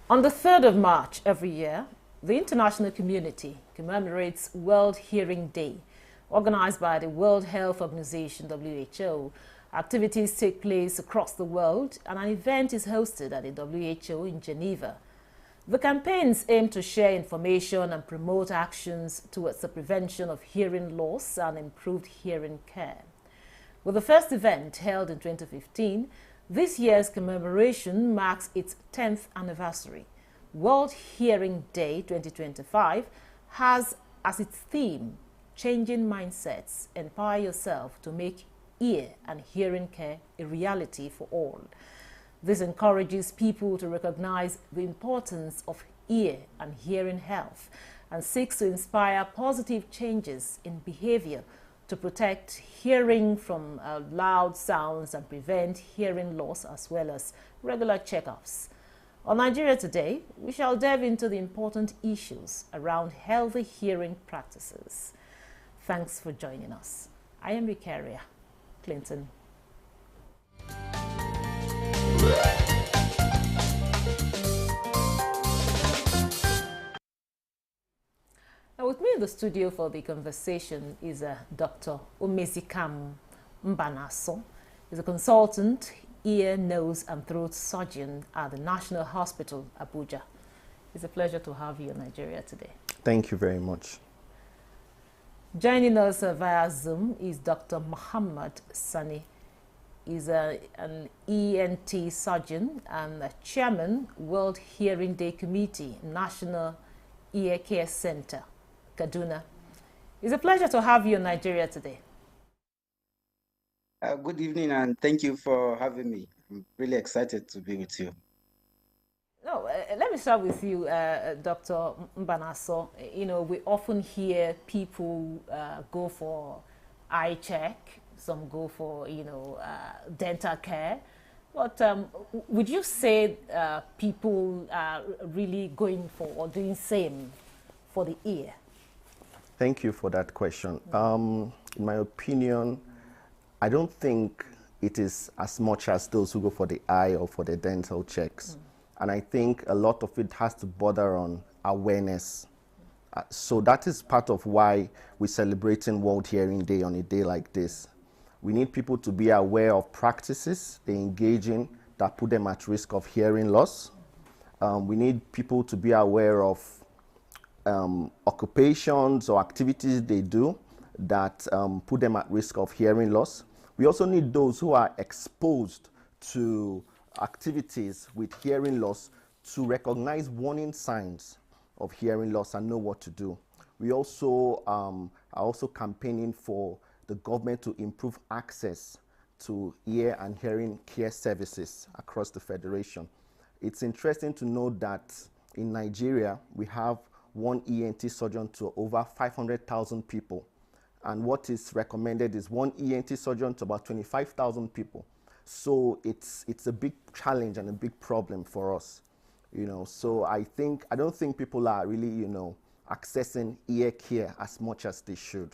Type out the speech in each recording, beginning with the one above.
On the 3rd of March every year, the international community commemorates World Hearing Day. Organized by the World Health Organization, WHO, activities take place across the world and an event is hosted at the WHO in Geneva. The campaigns aim to share information and promote actions towards the prevention of hearing loss and improved hearing care. With the first event held in 2015, this year's commemoration marks its 10th anniversary. World Hearing Day 2025 has as its theme, Changing Mindsets, Empower Yourself to Make Ear and Hearing Care a Reality for All. This encourages people to recognize the importance of ear and hearing health and seeks to inspire positive changes in behavior to protect hearing from loud sounds and prevent hearing loss, as well as regular checkups. On Nigeria Today, we shall delve into the important issues around healthy hearing practices. Thanks for joining us. I am Vicaria Clinton. Now, with me in the studio for the conversation is Dr. Umezikam Mbanaso. He's a consultant, ear, nose, and throat surgeon at the National Hospital, Abuja. It's a pleasure to have you in Nigeria today. Thank you very much. Joining us via Zoom is Dr. Muhammad Sani. He's an ENT surgeon and chairman, World Hearing Day Committee, National Ear Care Center, Kaduna. It's a pleasure to have you in Nigeria today. Good evening, and thank you for having me. I'm really excited to be with you. No, let me start with you, Dr. Mbanaso. You know, we often hear people go for eye check, some go for, dental care. But would you say people are really going for or doing same for the ear? Thank you for that question. In my opinion, I don't think it is as much as those who go for the eye or for the dental checks. And I think a lot of it has to border on awareness. So that is part of why we're celebrating World Hearing Day on a day like this. We need people to be aware of practices they engage in that put them at risk of hearing loss. We need people to be aware of occupations or activities they do that put them at risk of hearing loss. We also need those who are exposed to activities with hearing loss to recognize warning signs of hearing loss and know what to do. We also are also campaigning for the government to improve access to ear and hearing care services across the federation. It's interesting to note that in Nigeria, we have one ENT surgeon to over 500,000 people. And what is recommended is one ENT surgeon to about 25,000 people. So it's a big challenge and a big problem for us, So I don't think people are really, accessing ear care as much as they should.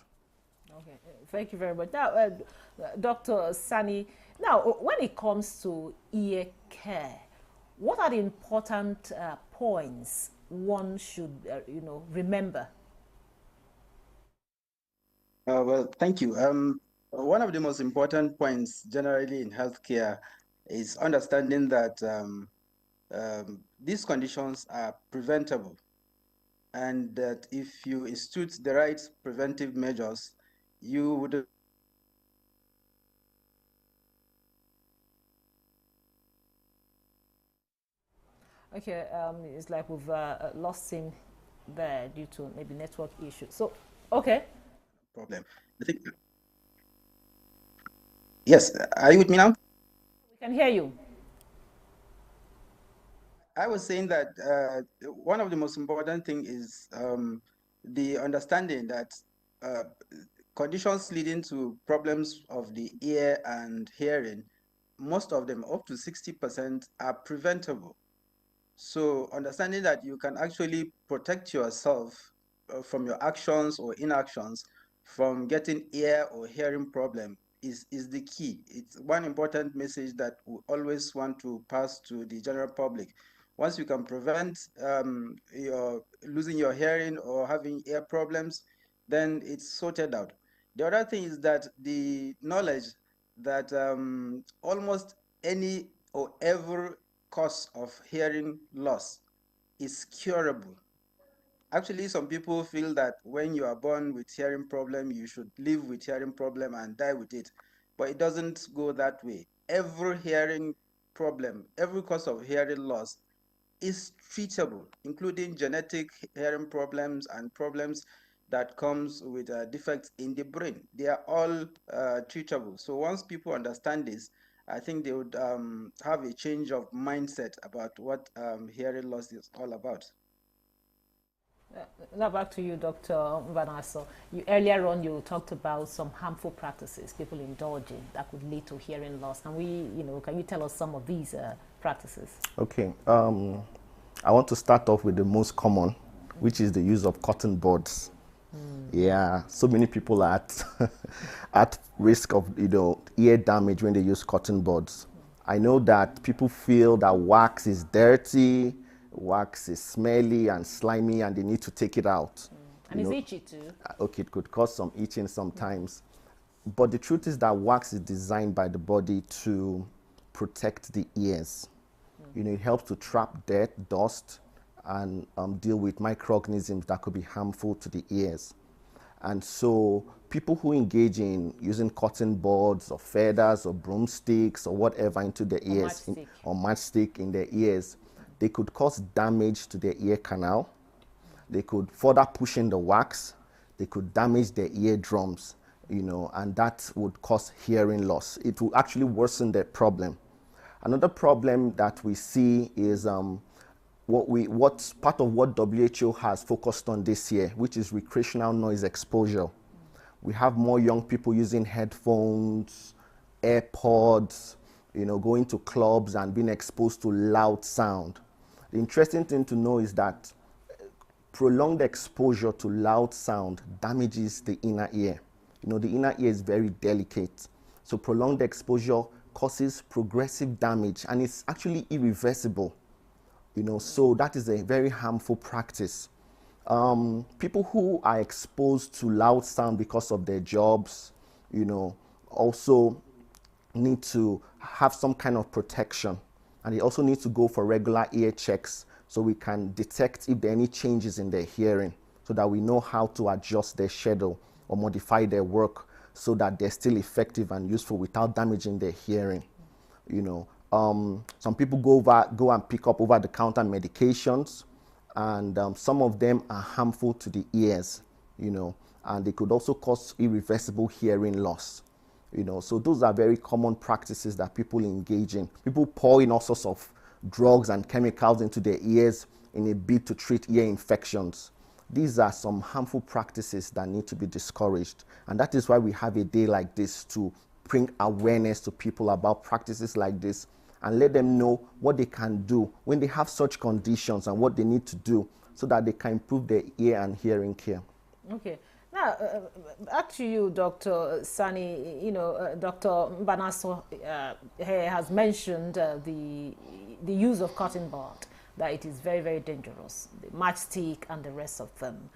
Okay, thank you very much. Now, Dr. Sani, now when it comes to ear care, what are the important points one should, remember? Well, thank you. One of the most important points generally in healthcare is understanding that these conditions are preventable, and that if you institute the right preventive measures, you would. Okay, it's like we've lost him there due to maybe network issues. So, okay. Problem. I think. Yes, are you with me now? We can hear you. I was saying that one of the most important thing is the understanding that conditions leading to problems of the ear and hearing, most of them, up to 60%, are preventable. So understanding that you can actually protect yourself from your actions or inactions from getting ear or hearing problem is the key. It's one important message that we always want to pass to the general public. Once you can prevent your losing your hearing or having ear problems, then it's sorted out. The other thing is that the knowledge that almost any or every cause of hearing loss is curable. Actually, some people feel that when you are born with hearing problem, you should live with hearing problem and die with it. But it doesn't go that way. Every hearing problem, every cause of hearing loss is treatable, including genetic hearing problems and problems that comes with defects in the brain. They are all treatable. So once people understand this, I think they would have a change of mindset about what hearing loss is all about. Now back to you, Dr. Mbanaso. You earlier on you talked about some harmful practices people indulge in that could lead to hearing loss. Can you tell us some of these practices? Okay. I want to start off with the most common, which is the use of cotton buds. Yeah, so many people are at risk of ear damage when they use cotton buds. I know that people feel that wax is dirty, wax is smelly and slimy, and they need to take it out. And it's itchy too. Okay, it could cause some itching sometimes. But the truth is that wax is designed by the body to protect the ears. It helps to trap dirt, dust, and deal with microorganisms that could be harmful to the ears. And so people who engage in using cotton buds or feathers or broomsticks or whatever into their ears, or matchstick in their ears, they could cause damage to their ear canal. They could further push in the wax. They could damage their eardrums, and that would cause hearing loss. It will actually worsen their problem. Another problem that we see is what's part of what WHO has focused on this year, which is recreational noise exposure. We have more young people using headphones, AirPods, going to clubs and being exposed to loud sound. The interesting thing to know is that prolonged exposure to loud sound damages the inner ear. The inner ear is very delicate. So prolonged exposure causes progressive damage, and it's actually irreversible. So that is a very harmful practice. People who are exposed to loud sound because of their jobs, also need to have some kind of protection. And they also need to go for regular ear checks so we can detect if there are any changes in their hearing, so that we know how to adjust their schedule or modify their work so that they're still effective and useful without damaging their hearing. Some people go and pick up over-the-counter medications, and some of them are harmful to the ears, and they could also cause irreversible hearing loss. So those are very common practices that people engage in. People pour in all sorts of drugs and chemicals into their ears in a bid to treat ear infections. These are some harmful practices that need to be discouraged. And that is why we have a day like this, to bring awareness to people about practices like this and let them know what they can do when they have such conditions and what they need to do so that they can improve their ear and hearing care. Okay. Now, back to you, Dr. Sani. Dr. Mbanaso has mentioned the use of cotton bud, that it is very, very dangerous, the matchstick and the rest of them.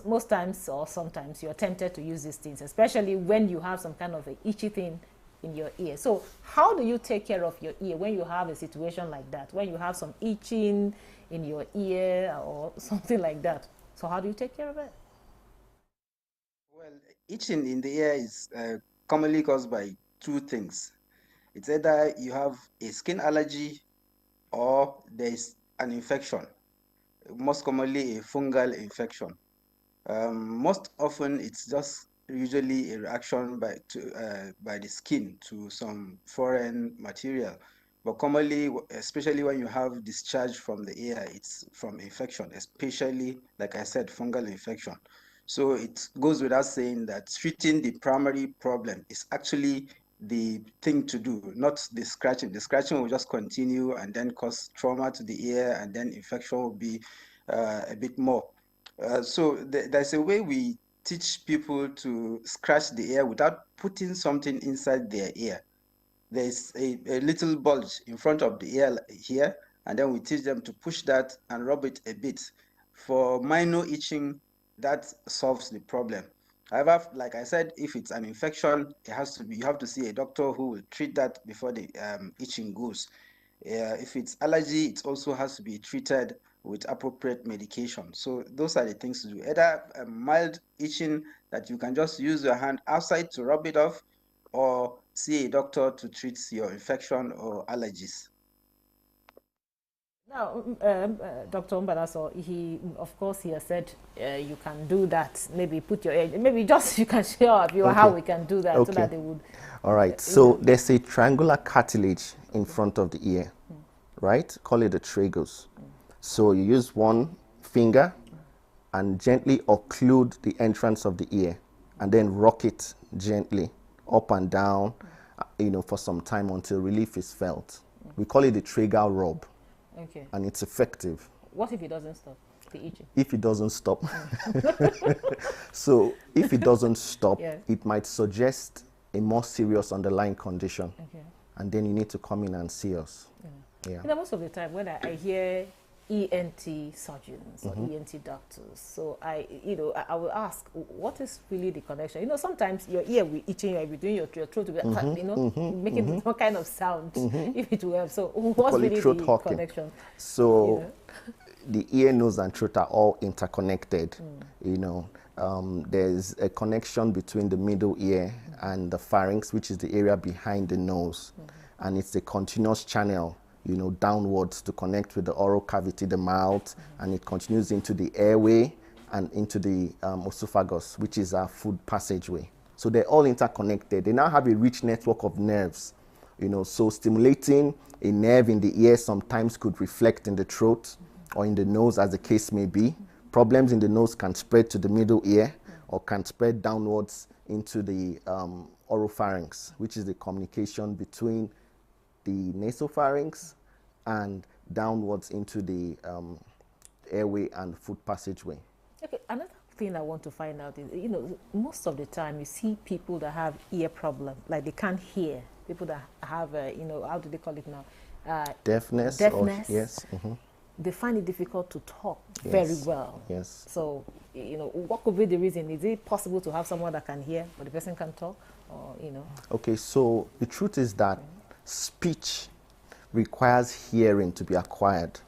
Most times or sometimes you're tempted to use these things, especially when you have some kind of an itchy thing in your ear. So how do you take care of your ear when you have a situation like that, when you have some itching in your ear or something like that? So how do you take care of it? Well, itching in the ear is commonly caused by two things. It's either you have a skin allergy or there's an infection, most commonly a fungal infection. Most often it's just usually a reaction by the skin to some foreign material. But commonly, especially when you have discharge from the ear, it's from infection, especially, like I said, fungal infection. So it goes without saying that treating the primary problem is actually the thing to do, not the scratching. The scratching will just continue and then cause trauma to the ear, and then infection will be a bit more. So there's a way we teach people to scratch the ear without putting something inside their ear. there's a little bulge in front of the ear here, and then we teach them to push that and rub it a bit. For minor itching, that solves the problem. However, like I said, if it's an infection, it has to be, you have to see a doctor who will treat that before the itching goes. If it's allergy, it also has to be treated with appropriate medication. So those are the things to do. Either mild itching that you can just use your hand outside to rub it off, or see a doctor to treat your infection or allergies. Now, Dr. Mbanaso, of course, he has said you can do that. Maybe put your age, maybe just you can share our viewer how we can do that so that they would. All right. So there's a triangular cartilage in front of the ear, right? Call it the tragus. So you use one finger and gently occlude the entrance of the ear, and then rock it gently up and down, for some time until relief is felt. We call it the tragal rub. Okay. And it's effective. What if it doesn't stop the itching? If it doesn't stop. So if it doesn't stop, it might suggest a more serious underlying condition. Okay. And then you need to come in and see us. Yeah. Most of the time when I hear ENT surgeons or ENT doctors, so I will ask, what is really the connection? Sometimes your ear will itching, you'll be doing your throat will be, making some kind of sound if it will help. So what's really the connection? So the ear, nose, and throat are all interconnected. There's a connection between the middle ear and the pharynx, which is the area behind the nose, and it's a continuous channel downwards to connect with the oral cavity, the mouth, and it continues into the airway and into the esophagus, which is our food passageway. So they're all interconnected. They now have a rich network of nerves, so stimulating a nerve in the ear sometimes could reflect in the throat or in the nose, as the case may be. Problems in the nose can spread to the middle ear or can spread downwards into the oropharynx, which is the communication between the nasopharynx and downwards into the airway and food passageway. Okay, another thing I want to find out is, most of the time you see people that have ear problem, like they can't hear. People that have, how do they call it now? Deafness. Deafness. Yes. They find it difficult to talk very well. Yes. So, what could be the reason? Is it possible to have someone that can hear, but the person can't talk? Or, Okay, so the truth is that speech requires hearing to be acquired.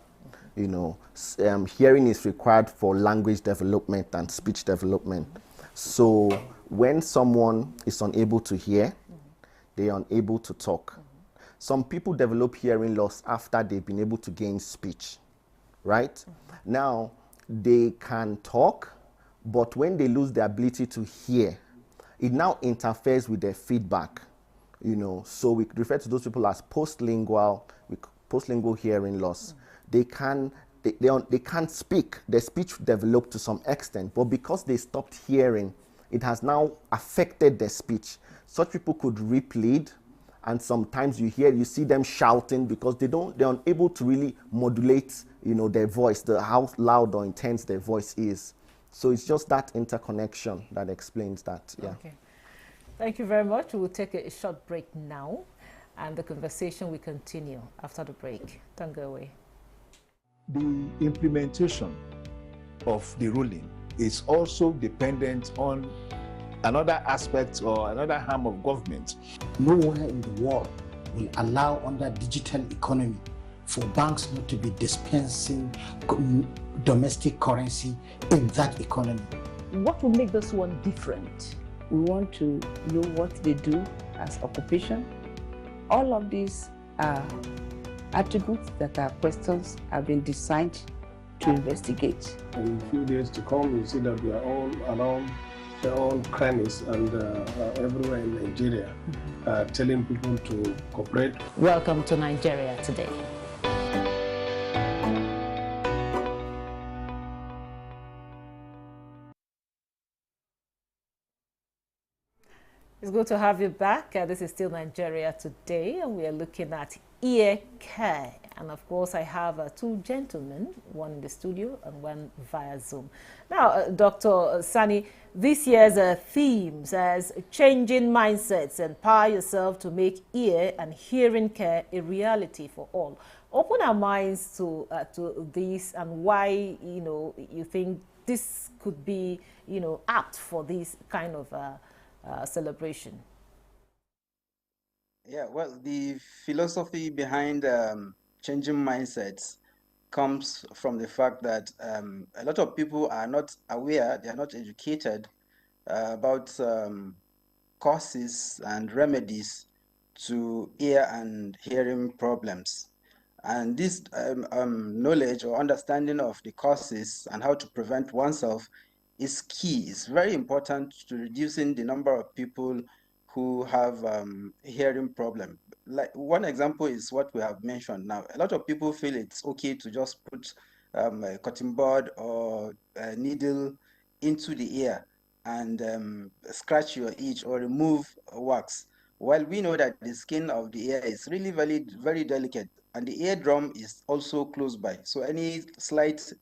Hearing is required for language development and speech development. So when someone is unable to hear, they are unable to talk. Some people develop hearing loss after they've been able to gain speech, right? Now, they can talk, but when they lose the ability to hear, it now interferes with their feedback. So we refer to those people as postlingual hearing loss. They can't speak. Their speech developed to some extent, but because they stopped hearing, it has now affected their speech. Such people could replead, and sometimes you see them shouting because they're unable to really modulate, their voice, how loud or intense their voice is. So it's just that interconnection that explains that. Yeah. Okay. Thank you very much. We will take a short break now, and the conversation will continue after the break. Don't go away. The implementation of the ruling is also dependent on another aspect or another arm of government. Nowhere in the world will allow under digital economy for banks not to be dispensing domestic currency in that economy. What will make this one different? We want to know what they do as occupation. All of these are attributes that are questions have been designed to investigate. In a few days to come, you see that we are all around their own crannies and everywhere in Nigeria, telling people to cooperate. Welcome to Nigeria Today. It's good to have you back. This is still Nigeria Today, and we are looking at ear care. And of course, I have two gentlemen, one in the studio and one via Zoom. Now, Dr. Sani, this year's theme says, changing mindsets, empower yourself to make ear and hearing care a reality for all. Open our minds to this and why, you think this could be, apt for this kind of celebration. Yeah, well, the philosophy behind changing mindsets comes from the fact that a lot of people are not aware, they are not educated about causes and remedies to ear and hearing problems. And this knowledge or understanding of the causes and how to prevent oneself is key. It's very important to reducing the number of people who have hearing problem. Like one example is what we have mentioned now. A lot of people feel it's okay to just put a cotton bud or a needle into the ear and scratch your itch or remove wax. While we know that the skin of the ear is really very, very delicate, and the eardrum is also close by. So any slight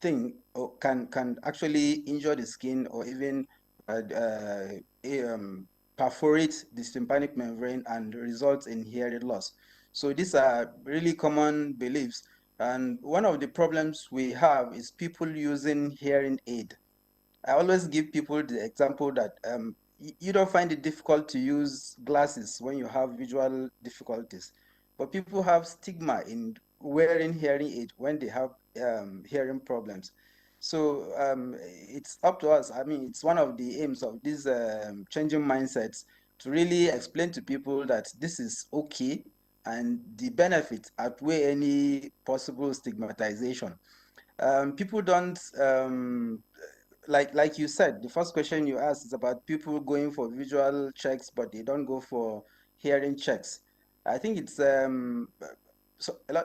thing can actually injure the skin or even perforate the tympanic membrane and result in hearing loss. So these are really common beliefs. And one of the problems we have is people using hearing aid. I always give people the example that you don't find it difficult to use glasses when you have visual difficulties, but people have stigma in wearing hearing aid when they have hearing problems. So it's up to us. I mean, it's one of the aims of these changing mindsets to really explain to people that this is okay and the benefits outweigh any possible stigmatization. People don't like you said, the first question you asked is about people going for visual checks, but they don't go for hearing checks. I think it's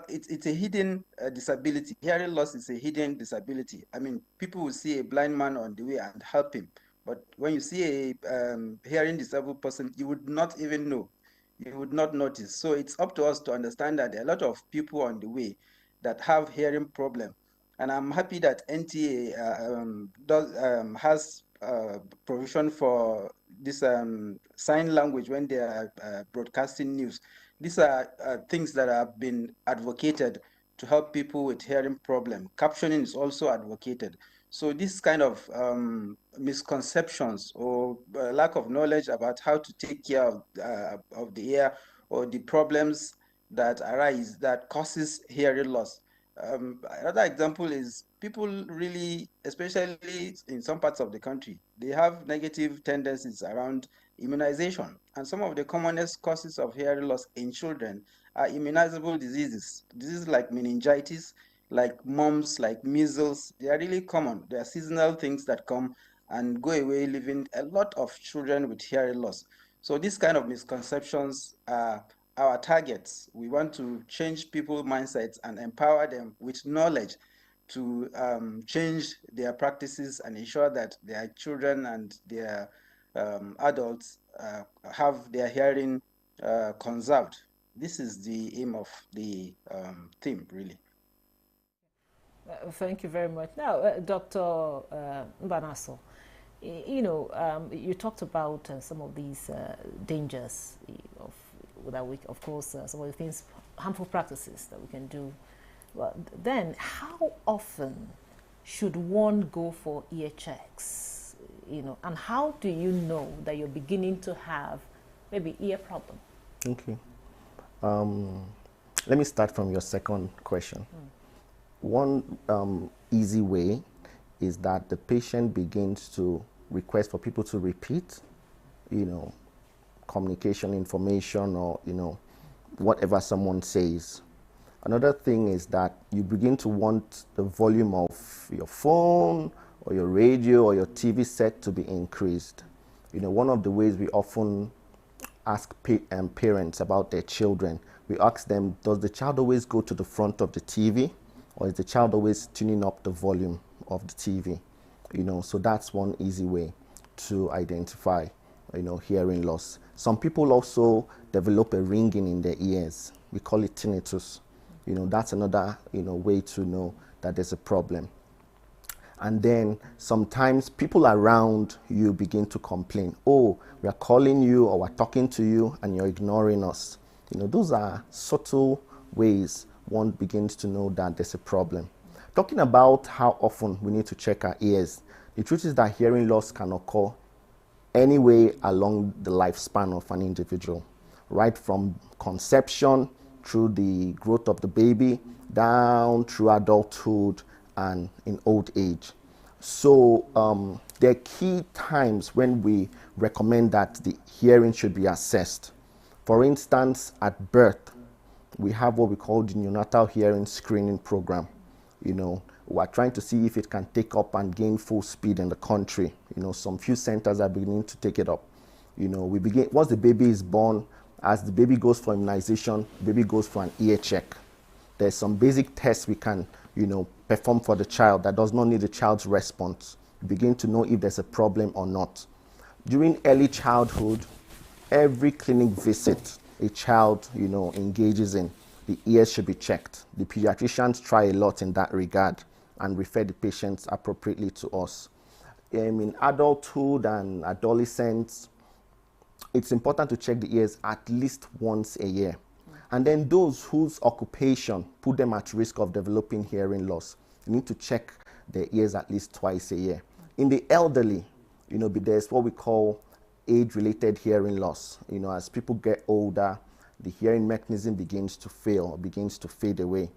it's a hidden disability. Hearing loss is a hidden disability. I mean, people will see a blind man on the way and help him, but when you see a hearing disabled person, you would not even know. You would not notice. So it's up to us to understand that there are a lot of people on the way that have hearing problem. And I'm happy that NTA has provision for this sign language when they are broadcasting news. These are things that have been advocated to help people with hearing problem. Captioning is also advocated. So this kind of misconceptions or lack of knowledge about how to take care of the ear or the problems that arise that causes hearing loss. Another example is people really, especially in some parts of the country, they have negative tendencies around immunization. And some of the commonest causes of hearing loss in children are immunizable diseases. Diseases like meningitis, like mumps, like measles. They are really common. They are seasonal things that come and go away, leaving a lot of children with hearing loss. So these kind of misconceptions are our targets. We want to change people's mindsets and empower them with knowledge to change their practices and ensure that their children and their adults have their hearing conserved. This is the aim of the theme, really. Thank you very much. Now, Dr. Mbanaso, you talked about some of these dangers of that we, of course, some of the things, harmful practices that we can do. Well, then, how often should one go for ear checks? And how do you know that you're beginning to have maybe ear problem? Okay. Let me start from your second question. One easy way is that the patient begins to request for people to repeat, communication information or, whatever someone says. Another thing is that you begin to want the volume of your phone or your radio or your TV set to be increased. One of the ways we often ask parents about their children, we ask them, does the child always go to the front of the TV, or is the child always tuning up the volume of the TV? So that's one easy way to identify hearing loss. Some people also develop a ringing in their ears. We call it tinnitus. That's another, way to know that there's a problem. And then sometimes people around you begin to complain. Oh, we are calling you or we're talking to you and you're ignoring us. Those are subtle ways one begins to know that there's a problem. Talking about how often we need to check our ears, the truth is that hearing loss can occur anyway along the lifespan of an individual, right from conception through the growth of the baby, down through adulthood and in old age. So there are key times when we recommend that the hearing should be assessed. For instance, at birth, we have what we call the neonatal hearing screening program. We're trying to see if it can take up and gain full speed in the country. Some few centers are beginning to take it up. We begin, once the baby is born, as the baby goes for immunization, the baby goes for an ear check. There's some basic tests we can, perform for the child that does not need the child's response. We begin to know if there's a problem or not. During early childhood, every clinic visit a child, engages in, the ears should be checked. The pediatricians try a lot in that regard and refer the patients appropriately to us. In adulthood and adolescents, it's important to check the ears at least once a year. And then those whose occupation put them at risk of developing hearing loss, you need to check their ears at least twice a year. In the elderly, there's what we call age-related hearing loss. As people get older, the hearing mechanism begins to fail, begins to fade away.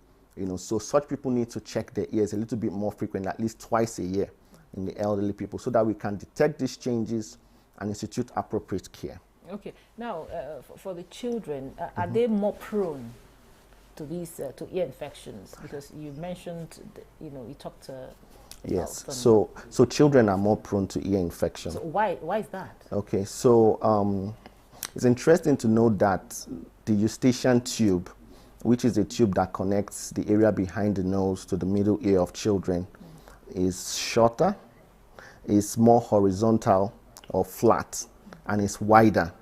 So such people need to check their ears a little bit more frequently, at least twice a year in the elderly people, so that we can detect these changes and institute appropriate care. Okay. Now, for the children, are they more prone to these to ear infections? Because you mentioned, you talked. Yes. So children are more prone to ear infection. So why is that? Okay. So it's interesting to know that the eustachian tube, which is a tube that connects the area behind the nose to the middle ear of children, is shorter, is more horizontal or flat, and is wider.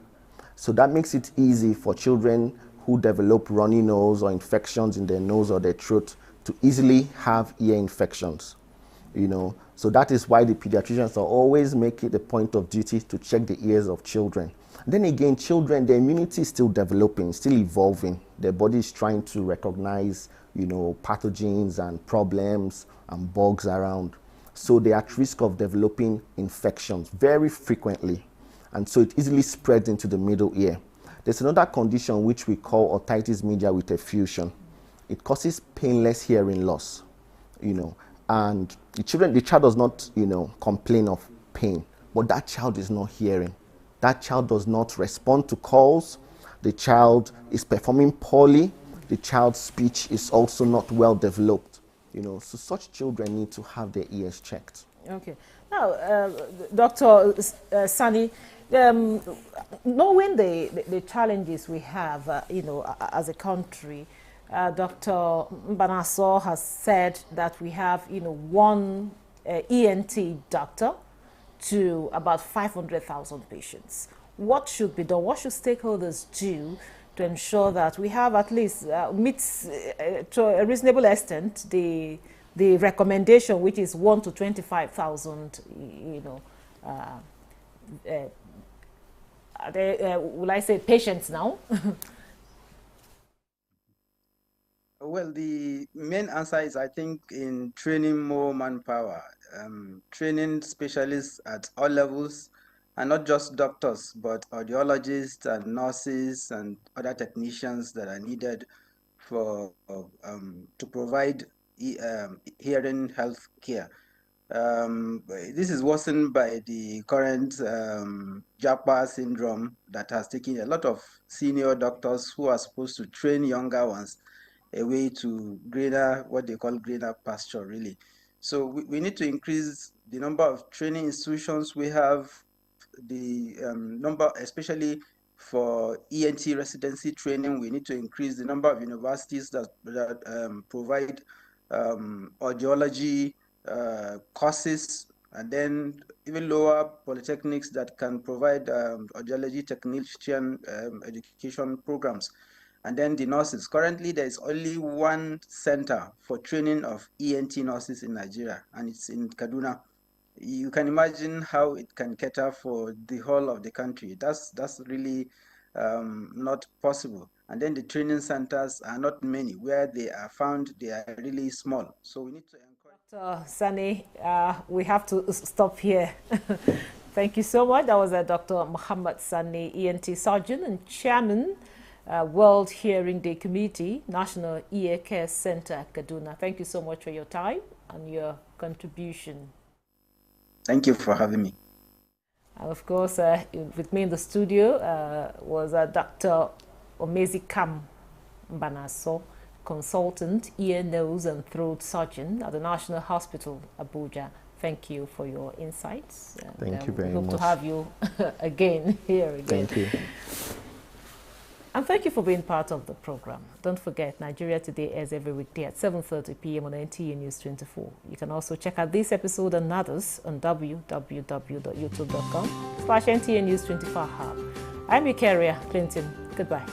So that makes it easy for children who develop runny nose or infections in their nose or their throat to easily have ear infections. So that is why the pediatricians are always making it a point of duty to check the ears of children. Then again, children, their immunity is still developing, still evolving. Their body is trying to recognize, pathogens and problems and bugs around. So they are at risk of developing infections very frequently. And so it easily spreads into the middle ear. There's another condition which we call otitis media with effusion. It causes painless hearing loss, and the child does not, complain of pain, but that child is not hearing. That child does not respond to calls. The child is performing poorly. The child's speech is also not well developed. So such children need to have their ears checked. Okay. Now, Dr. Sani, knowing the challenges we have, as a country, Dr. Mbanaso has said that we have, one ENT doctor to about 500,000 patients. What should be done? What should stakeholders do to ensure that we have at least meets to a reasonable extent the recommendation, which is 1 to 25,000? Will I say patients now? Well, the main answer is, I think, in training more manpower, training specialists at all levels, and not just doctors, but audiologists and nurses and other technicians that are needed for to provide hearing health care. This is worsened by the current JAPA syndrome that has taken a lot of senior doctors who are supposed to train younger ones away to greener, what they call greener pasture, really. So we need to increase the number of training institutions we have, the number, especially for ENT residency training. We need to increase the number of universities that provide audiology courses and then even lower polytechnics that can provide audiology technician education programs, and then the nurses. Currently, there is only one center for training of ENT nurses in Nigeria, and it's in Kaduna. You can imagine how it can cater for the whole of the country. That's really not possible. And then the training centers are not many. Where they are found, they are really small. So we need to encourage. Dr. Sani, we have to stop here. Thank you so much. That was Dr. Muhammad Sani, ENT surgeon and chairman, World Hearing Day Committee, National Ear Care Center, Kaduna. Thank you so much for your time and your contribution. Thank you for having me. And of course, with me in the studio was Dr. Omezikam Banaso, consultant, ear, nose and throat surgeon at the National Hospital, Abuja. Thank you for your insights. Thank you very much. We hope to have you again here again. Thank you. And thank you for being part of the program. Don't forget, Nigeria Today airs every weekday at 7:30 p.m. on NTA News 24. You can also check out this episode and others on www.youtube.com/NTA News 24 Hub. I'm your carrier, Clinton. Goodbye.